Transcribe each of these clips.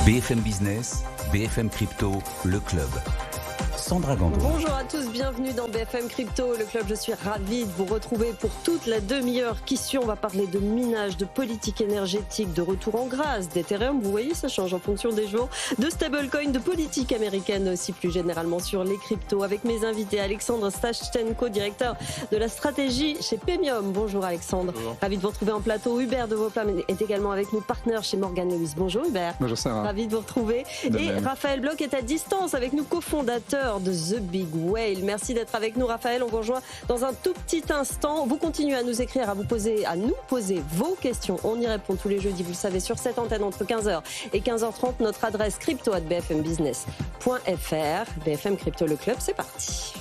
BFM Business, BFM Crypto, le club. Sandra Gandoin. Bonjour à tous, bienvenue dans BFM Crypto, le club. Je suis ravie de vous retrouver pour toute la demi-heure qui suit. On va parler de minage, de politique énergétique, de retour en grâce, d'Ethereum. Vous voyez, ça change en fonction des jours. De stablecoin, de politique américaine aussi plus généralement sur les cryptos. Avec mes invités, Alexandre Stashchenko, directeur de la stratégie chez Pemium. Bonjour Alexandre. Bonjour. Ravi de vous retrouver en plateau. Hubert de Voplam est également avec nous, partenaire chez Morgan Lewis. Bonjour Hubert. Bonjour Sarah. Ravi de vous retrouver. Et Raphaël Bloch est à distance avec nous, cofondateur de The Big Whale. Merci d'être avec nous Raphaël, on vous rejoint dans un tout petit instant. Vous continuez à nous écrire, à nous poser vos questions. On y répond tous les jeudis, vous le savez, sur cette antenne entre 15h et 15h30. Notre adresse crypto@bfmbusiness.fr. BFM Crypto, le club, c'est parti.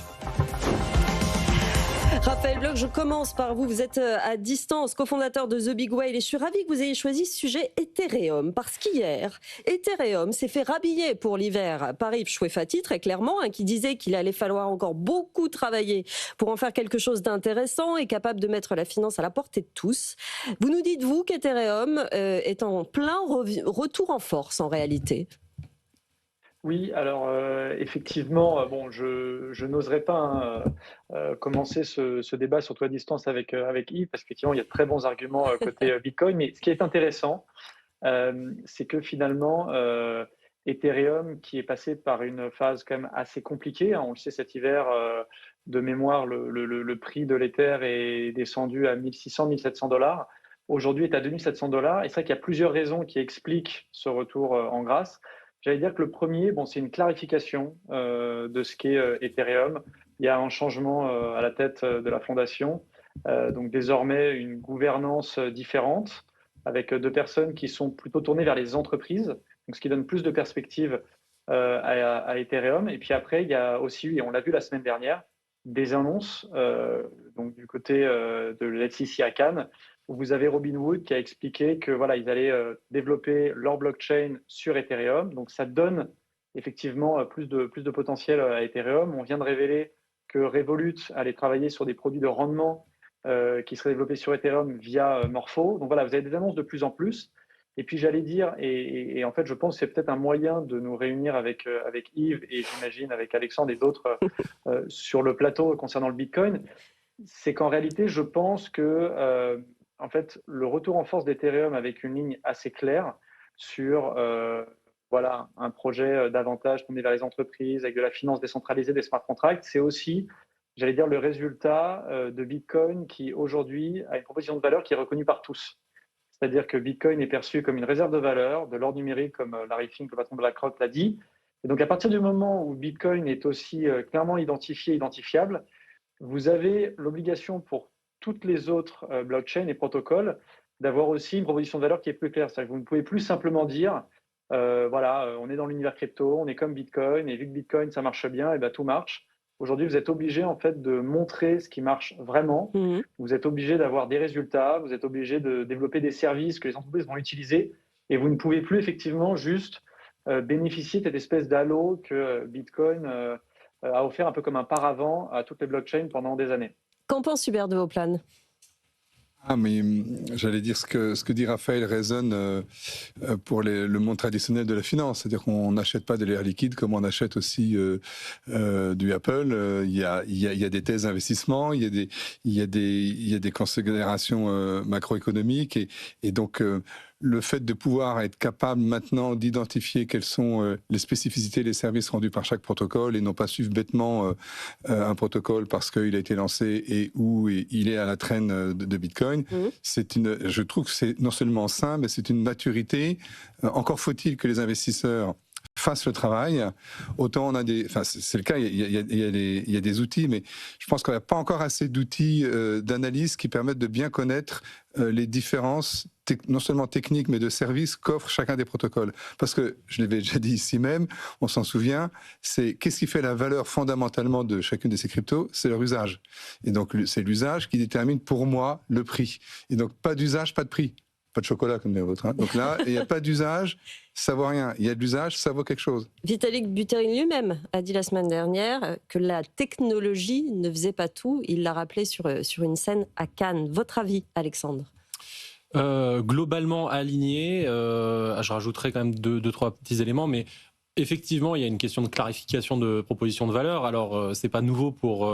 Raphaël Bloch, je commence par vous. Vous êtes à distance, cofondateur de The Big Whale, et je suis ravie que vous ayez choisi ce sujet Ethereum, parce qu'hier, Ethereum s'est fait rhabiller pour l'hiver par Yves Chouefati, très clairement, qui disait qu'il allait falloir encore beaucoup travailler pour en faire quelque chose d'intéressant et capable de mettre la finance à la portée de tous. Vous nous dites, vous, qu'Ethereum est en plein retour en force, en réalité. Oui, alors effectivement, bon, je n'oserais pas commencer ce débat surtout à distance avec Yves, parce qu'effectivement, il y a de très bons arguments côté Bitcoin. Mais ce qui est intéressant, c'est que finalement, Ethereum, qui est passé par une phase quand même assez compliquée, on le sait cet hiver, de mémoire, le prix de l'Ether est descendu à 1600-1700 $. Aujourd'hui, est à 2700 $. Et c'est vrai qu'il y a plusieurs raisons qui expliquent ce retour en grâce. J'allais dire que le premier, c'est une clarification de ce qu'est Ethereum. Il y a un changement à la tête de la fondation, donc désormais une gouvernance différente, avec deux personnes qui sont plutôt tournées vers les entreprises, donc ce qui donne plus de perspectives à Ethereum. Et puis après, il y a aussi, et on l'a vu la semaine dernière, des annonces donc du côté de l'SEC à Cannes, où vous avez Robinhood qui a expliqué que voilà, ils allaient développer leur blockchain sur Ethereum. Donc ça donne effectivement plus de potentiel à Ethereum. On vient de révéler que Revolut allait travailler sur des produits de rendement qui seraient développés sur Ethereum via Morpho. Donc voilà, vous avez des annonces de plus en plus. Et puis j'allais dire, et en fait je pense que c'est peut-être un moyen de nous réunir avec Yves et j'imagine avec Alexandre et d'autres sur le plateau concernant le Bitcoin, c'est qu'en réalité je pense que en fait, le retour en force d'Ethereum avec une ligne assez claire sur voilà, un projet davantage tourné vers les entreprises, avec de la finance décentralisée, des smart contracts, c'est aussi, j'allais dire, le résultat de Bitcoin qui aujourd'hui a une proposition de valeur qui est reconnue par tous. C'est-à-dire que Bitcoin est perçu comme une réserve de valeur, de l'or numérique, comme Larry Fink, le patron de BlackRock, l'a dit. Et donc, à partir du moment où Bitcoin est aussi clairement identifiable, vous avez l'obligation pour toutes les autres blockchains et protocoles d'avoir aussi une proposition de valeur qui est plus claire. C'est-à-dire que vous ne pouvez plus simplement dire voilà, on est dans l'univers crypto, on est comme Bitcoin, et vu que Bitcoin, ça marche bien, et bien tout marche. Aujourd'hui, vous êtes obligé en fait de montrer ce qui marche vraiment. Vous êtes obligé d'avoir des résultats, vous êtes obligé de développer des services que les entreprises vont utiliser, et vous ne pouvez plus effectivement juste bénéficier de cette espèce d'halo que Bitcoin a offert un peu comme un paravent à toutes les blockchains pendant des années. Qu'en pense Hubert de Voplam ? Ah, mais j'allais dire ce que dit Raphaël résonne pour le monde traditionnel de la finance. C'est-à-dire qu'on n'achète pas de l'air liquide comme on achète aussi du Apple. Il y a des thèses d'investissement, il y a des considérations macroéconomiques et donc le fait de pouvoir être capable maintenant d'identifier quelles sont les spécificités des services rendus par chaque protocole et non pas suivre bêtement un protocole parce qu'il a été lancé et où il est à la traîne de Bitcoin, je trouve que c'est non seulement sain, mais c'est une maturité. Encore faut-il que les investisseurs fassent le travail. Autant on a c'est le cas, il y a des outils, mais je pense qu'on n'a pas encore assez d'outils d'analyse qui permettent de bien connaître les différences, non seulement techniques, mais de services qu'offrent chacun des protocoles. Parce que, je l'avais déjà dit ici même, on s'en souvient, c'est qu'est-ce qui fait la valeur fondamentalement de chacune de ces cryptos ? C'est leur usage. Et donc, c'est l'usage qui détermine pour moi le prix. Et donc, pas d'usage, pas de prix. Pas de chocolat comme les vôtres. Donc là, il n'y a pas d'usage, ça vaut rien. Il y a de l'usage, ça vaut quelque chose. Vitalik Buterin lui-même a dit la semaine dernière que la technologie ne faisait pas tout. Il l'a rappelé sur une scène à Cannes. Votre avis, Alexandre ? Globalement aligné. Je rajouterai quand même deux, trois petits éléments, mais effectivement, il y a une question de clarification de proposition de valeur. Alors, c'est pas nouveau pour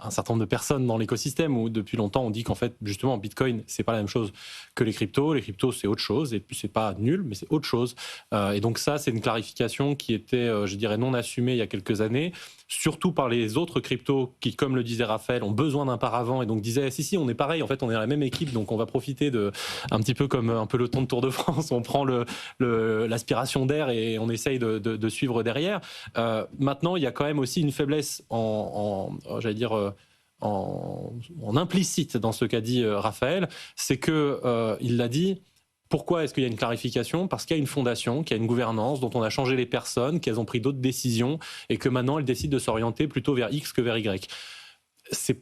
un certain nombre de personnes dans l'écosystème où depuis longtemps on dit qu'en fait justement Bitcoin c'est pas la même chose que les cryptos c'est autre chose et puis c'est pas nul mais c'est autre chose et donc ça c'est une clarification qui était je dirais non assumée il y a quelques années, surtout par les autres cryptos qui, comme le disait Raphaël, ont besoin d'un paravent et donc disaient si on est pareil, en fait on est dans la même équipe donc on va profiter de un petit peu comme un peloton de Tour de France, on prend l'aspiration d'air et on essaye de suivre derrière. Maintenant il y a quand même aussi une faiblesse j'allais dire en implicite dans ce qu'a dit Raphaël, c'est que il l'a dit. Pourquoi est-ce qu'il y a une clarification ? Parce qu'il y a une fondation, qu'il y a une gouvernance, dont on a changé les personnes, qu'elles ont pris d'autres décisions et que maintenant elles décident de s'orienter plutôt vers X que vers Y.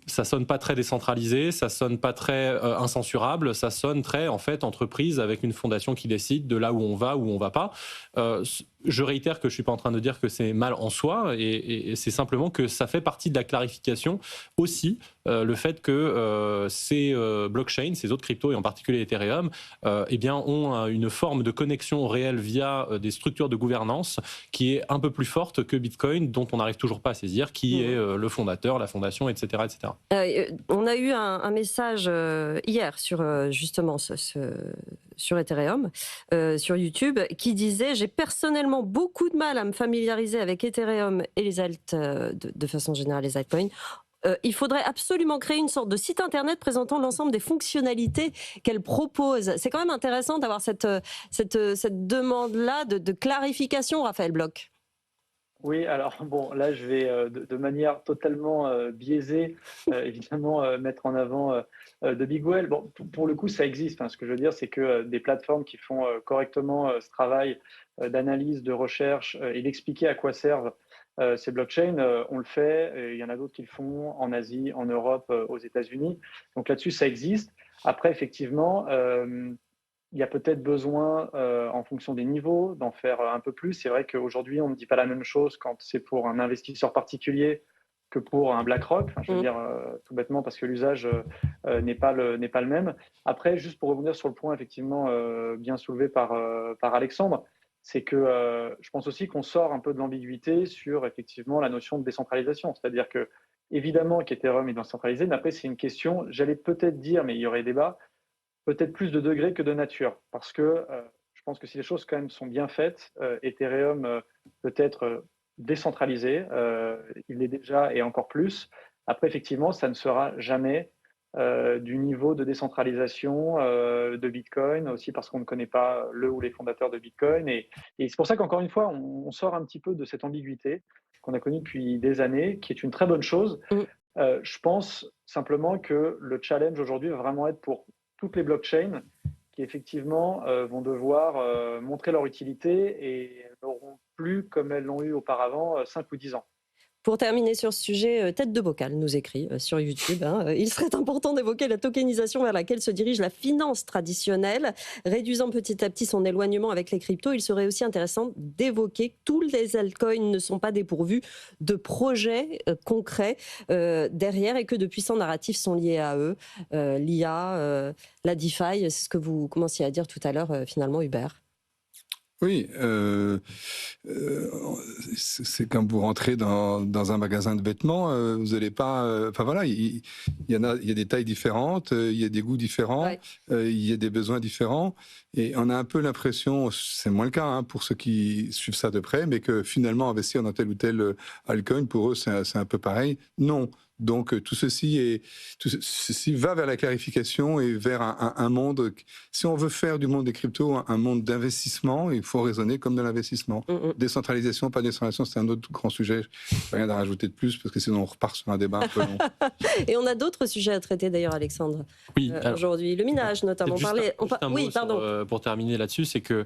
Ça sonne pas très décentralisé, ça sonne pas très incensurable, ça sonne très en fait entreprise avec une fondation qui décide de là où on va pas. Je réitère que je suis pas en train de dire que c'est mal en soi et c'est simplement que ça fait partie de la clarification aussi le fait que ces blockchains, ces autres cryptos et en particulier Ethereum, eh bien ont une forme de connexion réelle via des structures de gouvernance qui est un peu plus forte que Bitcoin, dont on n'arrive toujours pas à saisir qui est le fondateur, la fondation, etc. etc. On a eu un message hier sur justement sur Ethereum, sur YouTube, qui disait « J'ai personnellement beaucoup de mal à me familiariser avec Ethereum et les alt, de façon générale les altcoins. Il faudrait absolument créer une sorte de site internet présentant l'ensemble des fonctionnalités qu'elle propose. » C'est quand même intéressant d'avoir cette demande-là de clarification, Raphaël Bloch. Oui, alors bon, là je vais de manière totalement biaisée, évidemment, mettre en avant The Big Whale. Bon, pour le coup, ça existe. Hein. Ce que je veux dire, c'est que des plateformes qui font correctement ce travail d'analyse, de recherche et d'expliquer à quoi servent ces blockchains, on le fait. Et il y en a d'autres qui le font en Asie, en Europe, aux États-Unis. Donc là-dessus, ça existe. Après, effectivement, il y a peut-être besoin, en fonction des niveaux, d'en faire un peu plus. C'est vrai qu'aujourd'hui, on ne dit pas la même chose quand c'est pour un investisseur particulier que pour un BlackRock. Enfin, je veux dire, tout bêtement, parce que l'usage n'est pas le même. Après, juste pour revenir sur le point effectivement bien soulevé par Alexandre, c'est que je pense aussi qu'on sort un peu de l'ambiguïté sur effectivement la notion de décentralisation. C'est-à-dire que, évidemment, qu'Ethereum est décentralisé, mais après, c'est une question, j'allais peut-être dire, mais il y aurait débat, peut-être plus de degré que de nature, parce que je pense que si les choses quand même sont bien faites, Ethereum peut être décentralisé, il l'est déjà et encore plus. Après, effectivement, ça ne sera jamais du niveau de décentralisation de Bitcoin, aussi parce qu'on ne connaît pas le ou les fondateurs de Bitcoin. Et c'est pour ça qu'encore une fois, on sort un petit peu de cette ambiguïté qu'on a connue depuis des années, qui est une très bonne chose. Je pense simplement que le challenge aujourd'hui va vraiment être pour toutes les blockchains qui effectivement vont devoir montrer leur utilité et n'auront plus, comme elles l'ont eu auparavant, 5 ou 10 ans. Pour terminer sur ce sujet, Tête de Bocal nous écrit sur YouTube, il serait important d'évoquer la tokenisation vers laquelle se dirige la finance traditionnelle, réduisant petit à petit son éloignement avec les cryptos. Il serait aussi intéressant d'évoquer que tous les altcoins ne sont pas dépourvus de projets concrets derrière et que de puissants narratifs sont liés à eux. L'IA, la DeFi, c'est ce que vous commenciez à dire tout à l'heure finalement, Hubert. Oui, c'est comme vous rentrez dans un magasin de vêtements, vous n'allez pas. Enfin voilà, il y a des tailles différentes, il y a des goûts différents, il y a des besoins différents, et on a un peu l'impression, c'est moins le cas pour ceux qui suivent ça de près, mais que finalement investir dans tel ou tel altcoin pour eux c'est un peu pareil. Non. Donc tout ceci va vers la clarification et vers un monde. Si on veut faire du monde des cryptos un monde d'investissement, il faut raisonner comme de l'investissement. Décentralisation, pas décentralisation, c'est un autre grand sujet. Rien à rajouter de plus parce que sinon on repart sur un débat un peu long. Et on a d'autres sujets à traiter d'ailleurs, Alexandre. Oui, aujourd'hui, le minage notamment. Pour terminer là-dessus, c'est que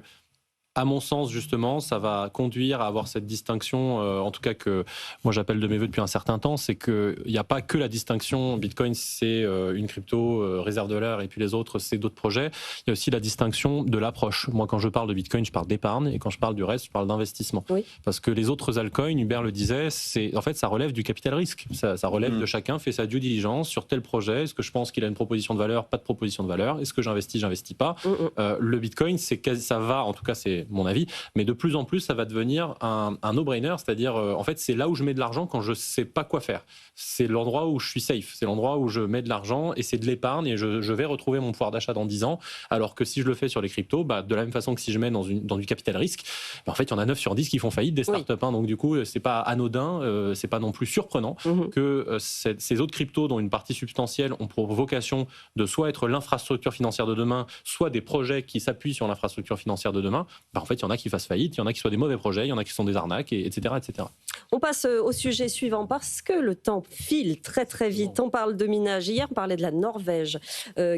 À mon sens, justement, ça va conduire à avoir cette distinction, en tout cas que moi j'appelle de mes voeux depuis un certain temps, c'est qu'il n'y a pas que la distinction Bitcoin, c'est une crypto, réserve de l'heure, et puis les autres, c'est d'autres projets. Il y a aussi la distinction de l'approche. Moi, quand je parle de Bitcoin, je parle d'épargne, et quand je parle du reste, je parle d'investissement. Oui. Parce que les autres altcoins, Hubert le disait, en fait, ça relève du capital risque. Ça relève de chacun fait sa due diligence sur tel projet. Est-ce que je pense qu'il a une proposition de valeur, pas de proposition de valeur? Est-ce que j'investis pas? Le Bitcoin, ça va, en tout cas, c'est mon avis, mais de plus en plus, ça va devenir un no-brainer, c'est-à-dire, en fait, c'est là où je mets de l'argent quand je ne sais pas quoi faire. C'est l'endroit où je suis safe, c'est l'endroit où je mets de l'argent et c'est de l'épargne et je vais retrouver mon pouvoir d'achat dans 10 ans, alors que si je le fais sur les cryptos, de la même façon que si je mets dans du capital risque, en fait, il y en a 9 sur 10 qui font faillite des startups. Oui. Donc, du coup, c'est pas anodin, c'est pas non plus surprenant que ces autres cryptos, dont une partie substantielle, ont pour vocation de soit être l'infrastructure financière de demain, soit des projets qui s'appuient sur l'infrastructure financière de demain. En fait, il y en a qui fassent faillite, il y en a qui soient des mauvais projets, il y en a qui sont des arnaques, etc., etc. On passe au sujet suivant parce que le temps file très très vite. On parle de minage. Hier, on parlait de la Norvège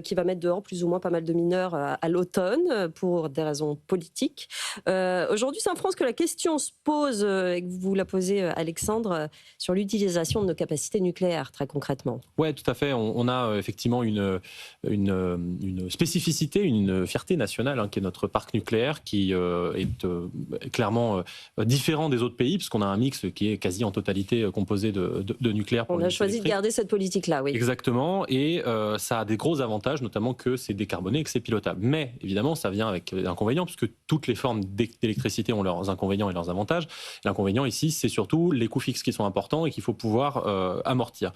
qui va mettre dehors plus ou moins pas mal de mineurs à l'automne pour des raisons politiques. Aujourd'hui, c'est en France que la question se pose, et que vous la posez, Alexandre, sur l'utilisation de nos capacités nucléaires, très concrètement. Oui, tout à fait. On a effectivement une spécificité, une fierté nationale, qui est notre parc nucléaire, qui est clairement différent des autres pays, puisqu'on a un mix qui est quasi en totalité composé de nucléaire. On a choisi de garder cette politique-là, oui. Exactement, et ça a des gros avantages, notamment que c'est décarboné et que c'est pilotable. Mais évidemment, ça vient avec des inconvénients, puisque toutes les formes d'électricité ont leurs inconvénients et leurs avantages. L'inconvénient ici, c'est surtout les coûts fixes qui sont importants et qu'il faut pouvoir amortir.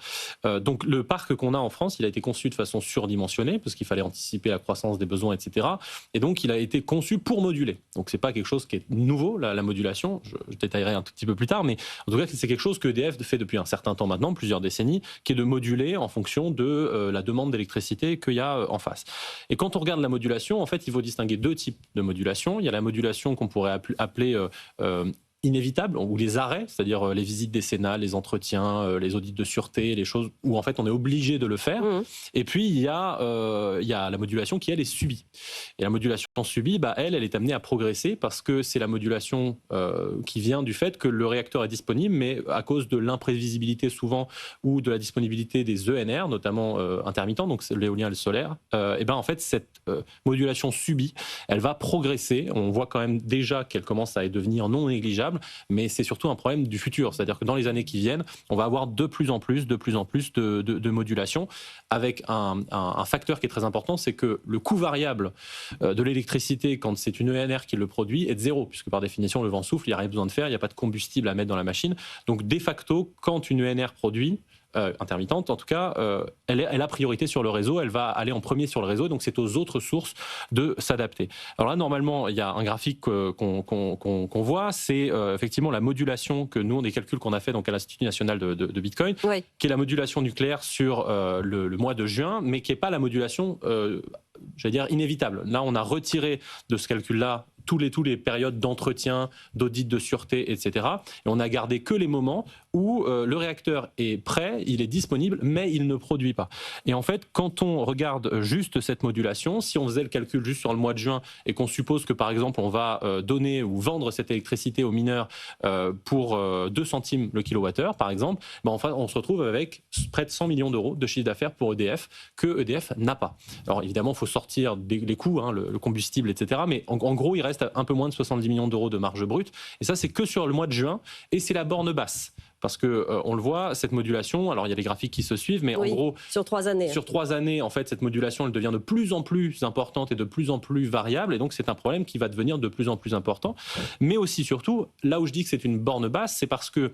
Donc le parc qu'on a en France, il a été conçu de façon surdimensionnée, parce qu'il fallait anticiper la croissance des besoins, etc. Et donc il a été conçu pour moduler. Donc c'est pas quelque chose qui est nouveau, la modulation, je détaillerai un tout petit peu plus tard, mais en tout cas c'est quelque chose que EDF fait depuis un certain temps maintenant, plusieurs décennies, qui est de moduler en fonction de la demande d'électricité qu'il y a en face. Et quand on regarde la modulation, en fait il faut distinguer deux types de modulation. Il y a la modulation qu'on pourrait appeler inévitables, ou les arrêts, c'est-à-dire les visites décennales, les entretiens, les audits de sûreté, les choses où en fait on est obligé de le faire. Et puis il y a la modulation qui elle est subie. Et la modulation subie, elle est amenée à progresser parce que c'est la modulation qui vient du fait que le réacteur est disponible, mais à cause de l'imprévisibilité souvent ou de la disponibilité des ENR, notamment intermittents, donc l'éolien et le solaire, en fait cette modulation subie, elle va progresser. On voit quand même déjà qu'elle commence à devenir non négligeable, mais c'est surtout un problème du futur. C'est-à-dire que dans les années qui viennent, on va avoir de plus en plus de modulation, avec un facteur qui est très important, c'est que le coût variable de l'électricité, quand c'est une ENR qui le produit, est de zéro, puisque par définition, le vent souffle, il n'y a rien besoin de faire, il n'y a pas de combustible à mettre dans la machine. Donc, de facto, quand une ENR produit, intermittente, en tout cas, elle a priorité sur le réseau, elle va aller en premier sur le réseau, donc c'est aux autres sources de s'adapter. Alors là, normalement, il y a un graphique qu'on voit, c'est effectivement la modulation que nous, des calculs qu'on a fait donc à l'Institut national de Bitcoin, oui, qui est la modulation nucléaire sur le mois de juin, mais qui n'est pas la modulation, j'allais dire, inévitable. Là, on a retiré de ce calcul-là tous les périodes d'entretien, d'audit de sûreté, etc. Et on a gardé que les moments où le réacteur est prêt, il est disponible, mais il ne produit pas. Et en fait, quand on regarde juste cette modulation, si on faisait le calcul juste sur le mois de juin et qu'on suppose que, par exemple, on va donner ou vendre cette électricité aux mineurs pour 2 centimes le kilowattheure, par exemple, enfin, on se retrouve avec près de 100 millions d'euros de chiffre d'affaires pour EDF, que EDF n'a pas. Alors évidemment, il faut sortir les coûts, le combustible, etc. Mais en gros, il reste un peu moins de 70 millions d'euros de marge brute. Et ça, c'est que sur le mois de juin. Et c'est la borne basse. Parce que on le voit, cette modulation, alors il y a les graphiques qui se suivent, mais oui, en gros, sur 3 années. Sur 3 années, en fait, cette modulation, elle devient de plus en plus importante et de plus en plus variable. Et donc, c'est un problème qui va devenir de plus en plus important. Mais aussi, surtout, là où je dis que c'est une borne basse, c'est parce que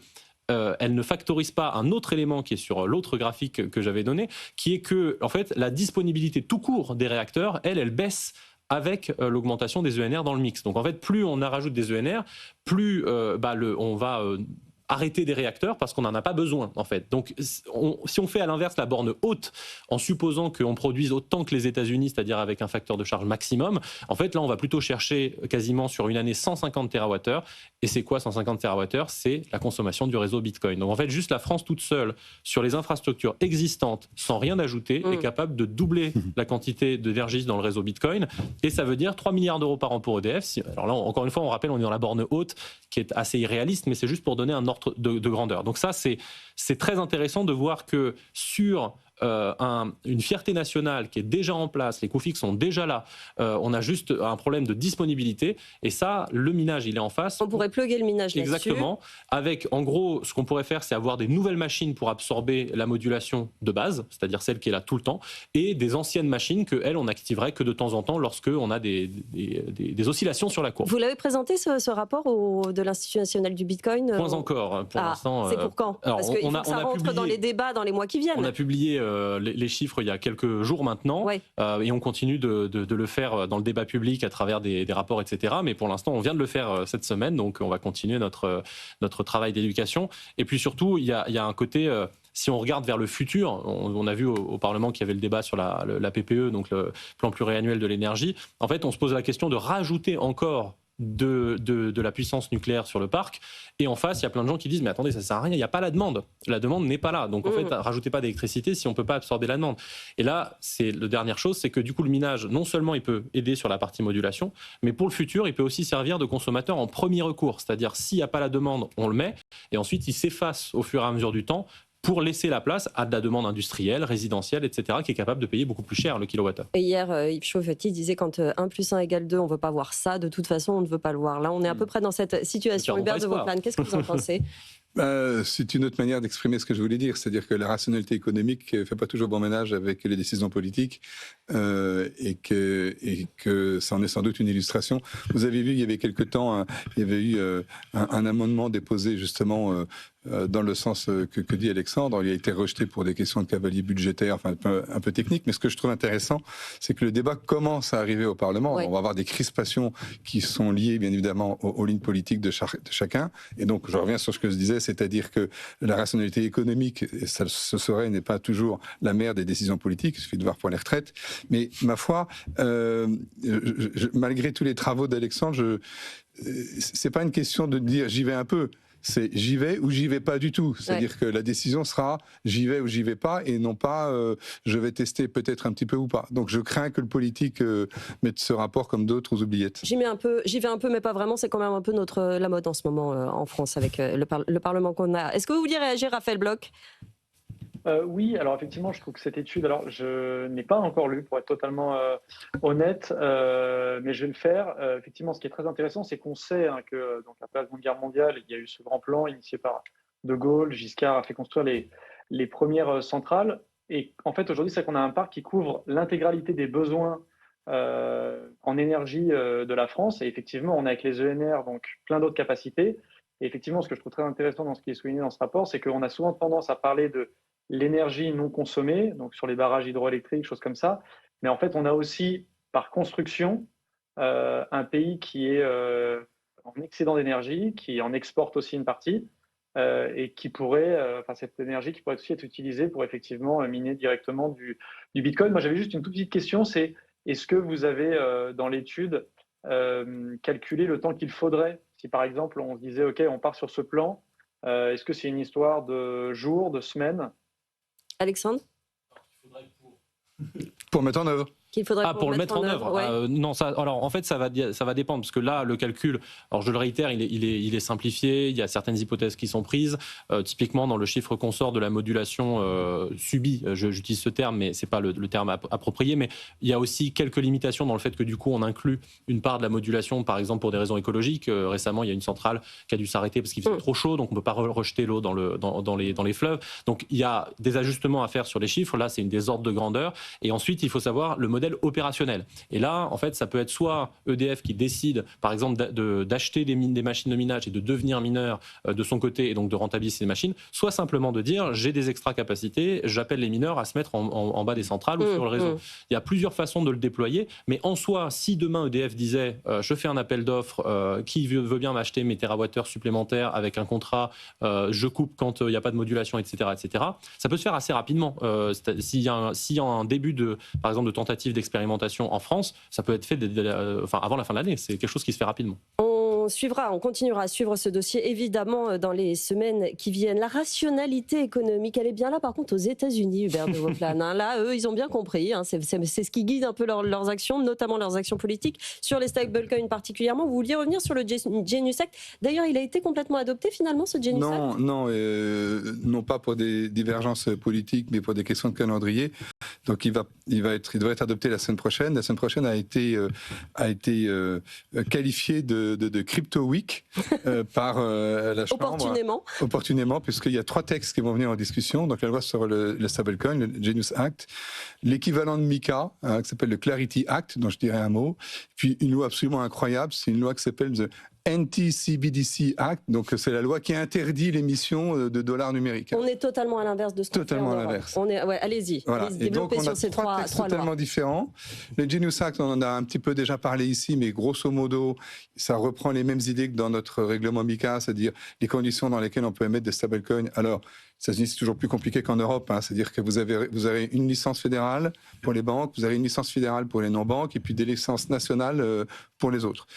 elle ne factorise pas un autre élément qui est sur l'autre graphique que j'avais donné, qui est que, en fait, la disponibilité tout court des réacteurs, elle baisse avec l'augmentation des ENR dans le mix. Donc en fait, plus on rajoute des ENR, plus on va arrêter des réacteurs parce qu'on n'en a pas besoin, en fait. Donc, si on fait à l'inverse la borne haute, en supposant qu'on produise autant que les États-Unis, c'est-à-dire avec un facteur de charge maximum, en fait, là, on va plutôt chercher quasiment sur une année 150 TWh. Et c'est quoi 150 TWh? C'est la consommation du réseau Bitcoin. Donc, en fait, juste la France toute seule, sur les infrastructures existantes, sans rien ajouter, est capable de doubler la quantité d'énergie dans le réseau Bitcoin. Et ça veut dire 3 milliards d'euros par an pour EDF. Alors là, encore une fois, on rappelle, on est dans la borne haute, qui est assez irréaliste, mais c'est juste pour donner un ordre de grandeur. Donc ça, c'est très intéressant de voir que sur une fierté nationale qui est déjà en place, les coûts fixes sont déjà là, on a juste un problème de disponibilité, et ça, le minage, il est en face. On pourrait plugger le minage là-dessus. Exactement. Avec, en gros, ce qu'on pourrait faire, c'est avoir des nouvelles machines pour absorber la modulation de base, c'est-à-dire celle qui est là tout le temps, et des anciennes machines que, elles, on activerait que de temps en temps lorsque on a des oscillations sur la courbe. Vous l'avez présenté, ce rapport de l'Institut national du Bitcoin? Point encore, pour l'instant. C'est pour quand? Alors, parce qu'il faut que ça rentre dans les débats dans les mois qui viennent. On a publié les chiffres il y a quelques jours maintenant, et on continue de le faire dans le débat public à travers des rapports, etc. Mais pour l'instant, on vient de le faire cette semaine, donc on va continuer notre travail d'éducation. Et puis surtout, il y a un côté... Si on regarde vers le futur, on a vu au Parlement qu'il y avait le débat sur la PPE, donc le plan pluriannuel de l'énergie. En fait, on se pose la question de rajouter encore de la puissance nucléaire sur le parc, et en face il y a plein de gens qui disent mais attendez, ça sert à rien, il n'y a pas la demande n'est pas là, donc en fait rajoutez pas d'électricité si on peut pas absorber la demande. Et là c'est la dernière chose, c'est que du coup le minage, non seulement il peut aider sur la partie modulation, mais pour le futur il peut aussi servir de consommateur en premier recours, c'est-à-dire s'il n'y a pas la demande, on le met, et ensuite il s'efface au fur et à mesure du temps pour laisser la place à de la demande industrielle, résidentielle, etc., qui est capable de payer beaucoup plus cher le kilowattheure. Et hier, Yves Chauffetti disait quand 1 + 1 = 2, on ne veut pas voir ça, de toute façon, on ne veut pas le voir. Là, on est à peu près dans cette situation. Hubert de Vauplane, qu'est-ce que vous en pensez? C'est une autre manière d'exprimer ce que je voulais dire, c'est-à-dire que la rationalité économique ne fait pas toujours bon ménage avec les décisions politiques, et que ça en est sans doute une illustration. Vous avez vu, il y avait quelque temps, il y avait eu un amendement déposé justement dans le sens que dit Alexandre. Il a été rejeté pour des questions de cavalier budgétaire, enfin un peu technique, mais ce que je trouve intéressant, c'est que le débat commence à arriver au Parlement. On va avoir des crispations qui sont liées bien évidemment aux lignes politiques de chacun, et donc je reviens sur ce que je disais, c'est-à-dire que la rationalité économique, ce serait, n'est pas toujours la mère des décisions politiques, il suffit de voir pour les retraites, mais ma foi, malgré tous les travaux d'Alexandre, c'est pas une question de dire j'y vais un peu, c'est j'y vais ou j'y vais pas du tout. C'est-à-dire que la décision sera j'y vais ou j'y vais pas, et non pas je vais tester peut-être un petit peu ou pas. Donc je crains que le politique mette ce rapport comme d'autres aux oubliettes. J'y vais un peu, mais pas vraiment. C'est quand même un peu la mode en ce moment en France avec le Parlement qu'on a. Est-ce que vous vouliez réagir, Raphaël Bloch? Oui, alors effectivement, je trouve que cette étude, alors je n'ai pas encore lu, pour être totalement honnête, mais je vais le faire. Effectivement, ce qui est très intéressant, c'est qu'on sait que donc après la Seconde Guerre mondiale, il y a eu ce grand plan initié par De Gaulle. Giscard a fait construire les premières centrales. Et en fait, aujourd'hui, c'est qu'on a un parc qui couvre l'intégralité des besoins en énergie de la France. Et effectivement, on a avec les ENR donc plein d'autres capacités. Et effectivement, ce que je trouve très intéressant dans ce qui est souligné dans ce rapport, c'est qu'on a souvent tendance à parler de l'énergie non consommée, donc sur les barrages hydroélectriques, choses comme ça. Mais en fait, on a aussi, par construction, un pays qui est en excédent d'énergie, qui en exporte aussi une partie, et qui pourrait, cette énergie qui pourrait aussi être utilisée pour effectivement miner directement du Bitcoin. Moi, j'avais juste une toute petite question, c'est est-ce que vous avez, dans l'étude, calculé le temps qu'il faudrait? Si par exemple, on se disait, OK, on part sur ce plan, est-ce que c'est une histoire de jours, de semaines? Alexandre? Pour mettre en œuvre. Qu'il faudrait pour le mettre en œuvre. Non, alors en fait ça va dépendre, parce que là le calcul, alors je le réitère, il est simplifié, il y a certaines hypothèses qui sont prises, typiquement dans le chiffre qu'on sort de la modulation subie, j'utilise ce terme mais c'est pas le terme approprié, mais il y a aussi quelques limitations dans le fait que du coup on inclut une part de la modulation, par exemple pour des raisons écologiques. Récemment il y a une centrale qui a dû s'arrêter parce qu'il faisait trop chaud, donc on peut pas rejeter l'eau dans les fleuves, donc il y a des ajustements à faire sur les chiffres. Là c'est une des ordres de grandeur, et ensuite il faut savoir le modèle opérationnel. Et là, en fait, ça peut être soit EDF qui décide, par exemple, d'acheter des machines de minage et de devenir mineur de son côté et donc de rentabiliser ces machines, soit simplement de dire j'ai des extra capacités, j'appelle les mineurs à se mettre en bas des centrales ou sur le réseau. Il y a plusieurs façons de le déployer, mais en soi, si demain EDF disait je fais un appel d'offres, qui veut bien m'acheter mes térawattheures supplémentaires avec un contrat, je coupe quand il n'y a pas de modulation, etc., ça peut se faire assez rapidement. S'il y a un début par exemple, de tentative d'expérimentation en France, ça peut être fait avant la fin de l'année. C'est quelque chose qui se fait rapidement. On continuera à suivre ce dossier évidemment dans les semaines qui viennent. La rationalité économique, elle est bien là par contre aux États-Unis, Hubert de Vauplane. Là, eux, ils ont bien compris. C'est ce qui guide un peu leurs actions, notamment leurs actions politiques sur les stablecoins particulièrement. Vous vouliez revenir sur le Genius Act. D'ailleurs, il a été complètement adopté finalement ce Genius Act ? Non, pas pour des divergences politiques, mais pour des questions de calendrier. Donc il devrait être adopté la semaine prochaine. La semaine prochaine a été qualifiée de Crypto Week par la Chambre. Opportunément, puisqu'il y a 3 textes qui vont venir en discussion. Donc la loi sur le stablecoin, le Genius Act, l'équivalent de MiCA, qui s'appelle le Clarity Act, dont je dirais un mot, puis une loi absolument incroyable, c'est une loi qui s'appelle the Anti-CBDC Act, donc c'est la loi qui interdit l'émission de dollars numériques. On est totalement à l'inverse de ce qu'on fait en Europe. Totalement à l'inverse. Allez-y, voilà. développez sur ces 3 textes totalement différents. Le Genius Act, on en a un petit peu déjà parlé ici, mais grosso modo, ça reprend les mêmes idées que dans notre règlement MiCA, c'est-à-dire les conditions dans lesquelles on peut émettre des stablecoins. Alors, aux États-Unis, c'est toujours plus compliqué qu'en Europe. C'est-à-dire que vous avez une licence fédérale pour les banques, vous avez une licence fédérale pour les non-banques, et puis des licences nationales pour les autres.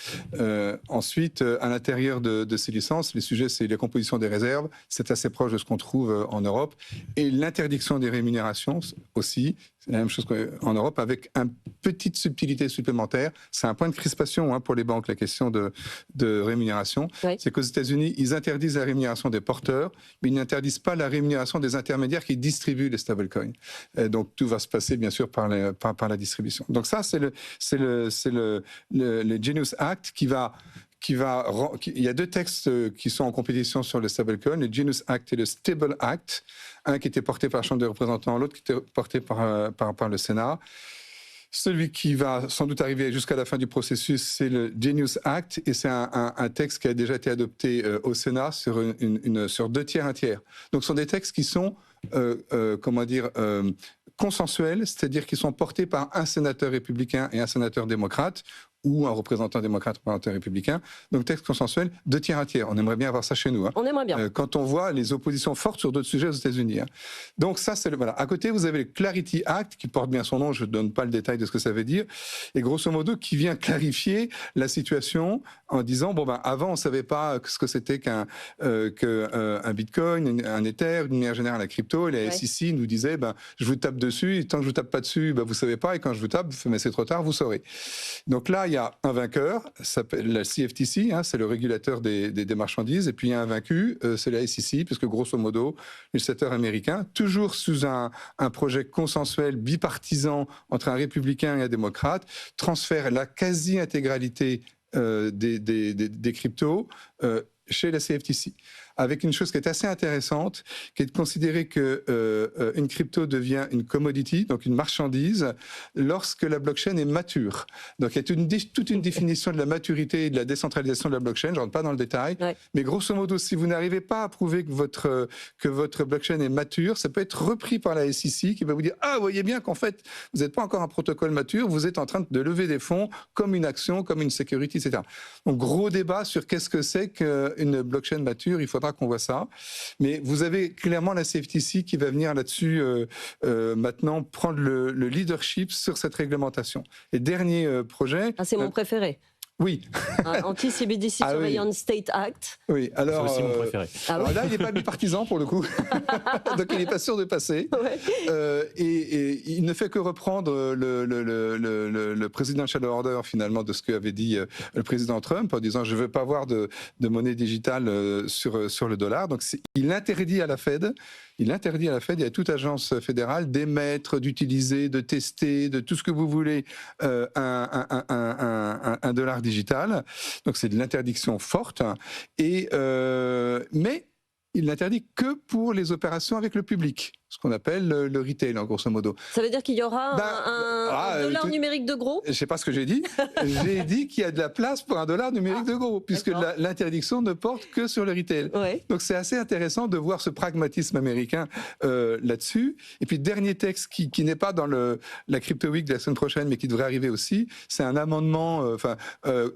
Ensuite, à l'intérieur de ces licences, les sujets, c'est la composition des réserves. C'est assez proche de ce qu'on trouve en Europe. Et l'interdiction des rémunérations aussi. C'est la même chose qu'en Europe, avec une petite subtilité supplémentaire. C'est un point de crispation pour les banques, la question de rémunération. Oui. C'est qu'aux États-Unis, ils interdisent la rémunération des porteurs, mais ils n'interdisent pas la rémunération des intermédiaires qui distribuent les stablecoins. Donc tout va se passer, bien sûr, par la distribution. Donc ça, c'est le Genius Act qui va... Il y a 2 textes qui sont en compétition sur le stablecoin, le Genius Act et le Stable Act, un qui était porté par la Chambre des représentants, l'autre qui était porté par le Sénat. Celui qui va sans doute arriver jusqu'à la fin du processus, c'est le Genius Act, et c'est un texte qui a déjà été adopté au Sénat sur 2 tiers, 1 tiers. Donc ce sont des textes qui sont, consensuels, c'est-à-dire qui sont portés par un sénateur républicain et un sénateur démocrate, ou un représentant démocrate, un représentant républicain. Donc texte consensuel, 2 tiers, 1 tiers. On aimerait bien avoir ça chez nous. On aimerait bien. Quand on voit les oppositions fortes sur d'autres sujets aux États-Unis. Donc ça, c'est voilà. À côté, vous avez le Clarity Act, qui porte bien son nom, je ne donne pas le détail de ce que ça veut dire, et grosso modo, qui vient clarifier la situation en disant, avant, on ne savait pas ce que c'était qu'un Bitcoin, un Ether, d'une manière générale, la crypto, et la SEC nous disait, je vous tape dessus, et tant que je vous tape pas dessus, vous ne savez pas, et quand je vous tape, mais c'est trop tard, vous saurez. Donc là, il y a un vainqueur, ça s'appelle la CFTC, c'est le régulateur des marchandises, et puis il y a un vaincu, c'est la SEC, puisque grosso modo, le législateur américain, toujours sous un projet consensuel bipartisan entre un républicain et un démocrate, transfère la quasi-intégralité des cryptos chez la CFTC. Avec une chose qui est assez intéressante, qui est de considérer qu'une crypto devient une commodity, donc une marchandise, lorsque la blockchain est mature. Donc il y a toute une définition de la maturité et de la décentralisation de la blockchain, je ne rentre pas dans le détail, mais grosso modo, si vous n'arrivez pas à prouver que votre blockchain est mature, ça peut être repris par la SEC qui va vous dire « Ah, vous voyez bien qu'en fait, vous n'êtes pas encore un protocole mature, vous êtes en train de lever des fonds comme une action, comme une security, etc. » Donc gros débat sur qu'est-ce que c'est qu'une blockchain mature, il faudra qu'on voit ça. Mais vous avez clairement la CFTC qui va venir là-dessus maintenant prendre le leadership sur cette réglementation. Et dernier projet... c'est mon préféré. Oui. Anti-CBDC Surveillance State Act. Oui, alors... C'est aussi mon préféré. Alors là, il n'est pas bipartisan pour le coup. Donc il n'est pas sûr de passer. Et il ne fait que reprendre le presidential order finalement de ce qu'avait dit le président Trump en disant je ne veux pas avoir de monnaie digitale sur le dollar. Donc il interdit à la Fed, et à toute agence fédérale d'émettre, d'utiliser, de tester, de tout ce que vous voulez un dollar digital. Donc c'est de l'interdiction forte. Mais il n'interdit que pour les opérations avec le public. ce qu'on appelle le retail, en grosso modo. Ça veut dire qu'il y aura un dollar numérique de gros? Je ne sais pas ce que j'ai dit. J'ai dit qu'il y a de la place pour un dollar numérique de gros, puisque l'interdiction ne porte que sur le retail. Ouais. Donc c'est assez intéressant de voir ce pragmatisme américain là-dessus. Et puis dernier texte qui n'est pas dans la Crypto Week de la semaine prochaine, mais qui devrait arriver aussi, c'est un amendement,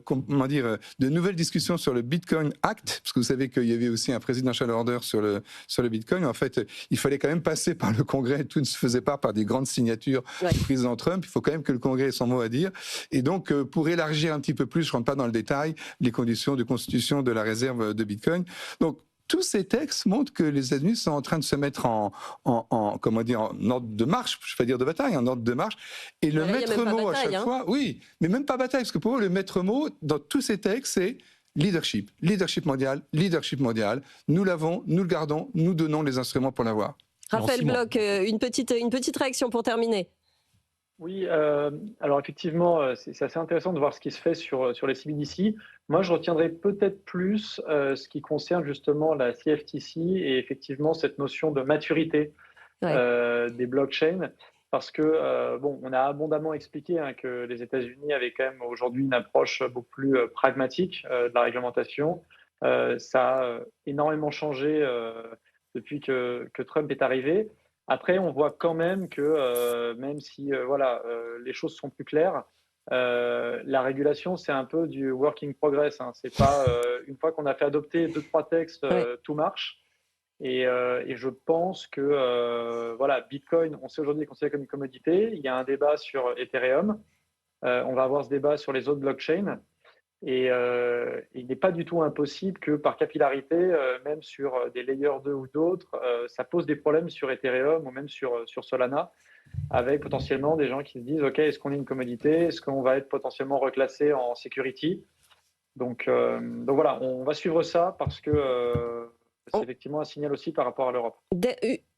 comment dire, de nouvelles discussions sur le Bitcoin Act, parce que vous savez qu'il y avait aussi un presidential order sur le Bitcoin. En fait, il fallait quand même passer par le Congrès. Tout ne se faisait pas par des grandes signatures du président Trump. Il faut quand même que le Congrès ait son mot à dire. Et donc, pour élargir un petit peu plus, je ne rentre pas dans le détail, les conditions de constitution de la réserve de Bitcoin. Donc, tous ces textes montrent que les États-Unis sont en train de se mettre en ordre de marche, je ne vais pas dire de bataille, en ordre de marche. Et le maître mot à chaque fois, oui, mais même pas bataille, parce que pour eux, le maître mot dans tous ces textes, c'est leadership. Leadership mondial, leadership mondial. Nous l'avons, nous le gardons, nous donnons les instruments pour l'avoir. Raphaël Bloch, une petite réaction pour terminer. Oui, alors effectivement, c'est assez intéressant de voir ce qui se fait sur les CBDC. Moi, je retiendrai peut-être plus ce qui concerne justement la CFTC et effectivement cette notion de maturité des blockchains. Parce que, on a abondamment expliqué que les États-Unis avaient quand même aujourd'hui une approche beaucoup plus pragmatique de la réglementation. Ça a énormément changé depuis que Trump est arrivé. Après, on voit quand même que même si les choses sont plus claires, la régulation, c'est un peu du work in progress. C'est pas une fois qu'on a fait adopter 2-3 textes, tout marche. Et je pense que Bitcoin, on sait aujourd'hui considéré comme une commodité. Il y a un débat sur Ethereum. On va avoir ce débat sur les autres blockchains. Et il n'est pas du tout impossible que par capillarité, même sur des layers 2 ou d'autres, ça pose des problèmes sur Ethereum ou même sur Solana, avec potentiellement des gens qui se disent « Ok, est-ce qu'on est une commodité? Est-ce qu'on va être potentiellement reclassé en security ?» donc voilà, on va suivre ça parce que c'est effectivement un signal aussi par rapport à l'Europe.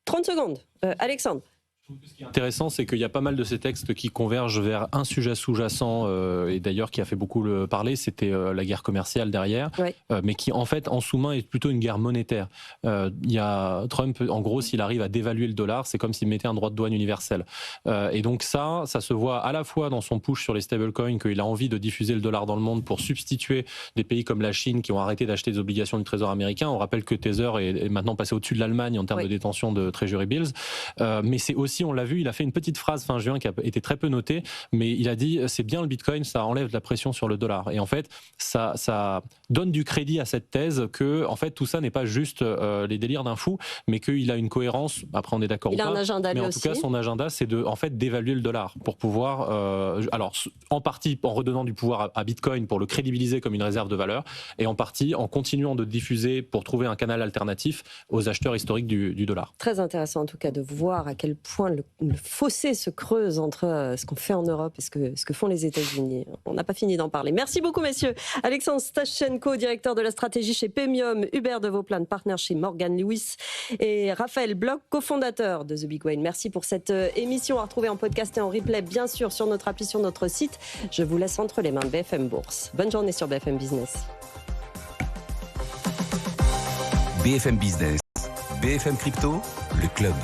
30 secondes. Alexandre. Ce qui est intéressant, c'est qu'il y a pas mal de ces textes qui convergent vers un sujet sous-jacent, et d'ailleurs qui a fait beaucoup parler, c'était la guerre commerciale derrière, mais qui en fait en sous-main est plutôt une guerre monétaire. Il y a Trump, en gros, s'il arrive à dévaluer le dollar, c'est comme s'il mettait un droit de douane universel. Et donc ça se voit à la fois dans son push sur les stablecoins, qu'il a envie de diffuser le dollar dans le monde pour substituer des pays comme la Chine qui ont arrêté d'acheter des obligations du Trésor américain. On rappelle que Tether est maintenant passé au-dessus de l'Allemagne en termes de détention de Treasury Bills. Mais c'est aussi, on l'a vu, il a fait une petite phrase fin juin qui a été très peu notée, mais il a dit c'est bien le Bitcoin, ça enlève de la pression sur le dollar. Et en fait, ça donne du crédit à cette thèse que en fait tout ça n'est pas juste les délires d'un fou, mais qu'il a une cohérence. Après, on est d'accord ou pas. Il a un agenda, mais en aussi. tout cas, son agenda, c'est de en fait d'évaluer le dollar pour pouvoir, alors en partie en redonnant du pouvoir à Bitcoin pour le crédibiliser comme une réserve de valeur, et en partie en continuant de diffuser pour trouver un canal alternatif aux acheteurs historiques du dollar. Très intéressant en tout cas de voir à quel point le fossé se creuse entre ce qu'on fait en Europe et ce que font les États-Unis. On n'a pas fini d'en parler. Merci beaucoup, messieurs. Alexandre Stashchenko, directeur de la stratégie chez Pemium, Hubert de Vauplan, partenaire chez Morgan Lewis, et Raphaël Bloch, cofondateur de The Big Whale. Merci pour cette émission à retrouver en podcast et en replay, bien sûr, sur notre appli, sur notre site. Je vous laisse entre les mains de BFM Bourse. Bonne journée sur BFM Business. BFM Business, BFM Crypto, le club.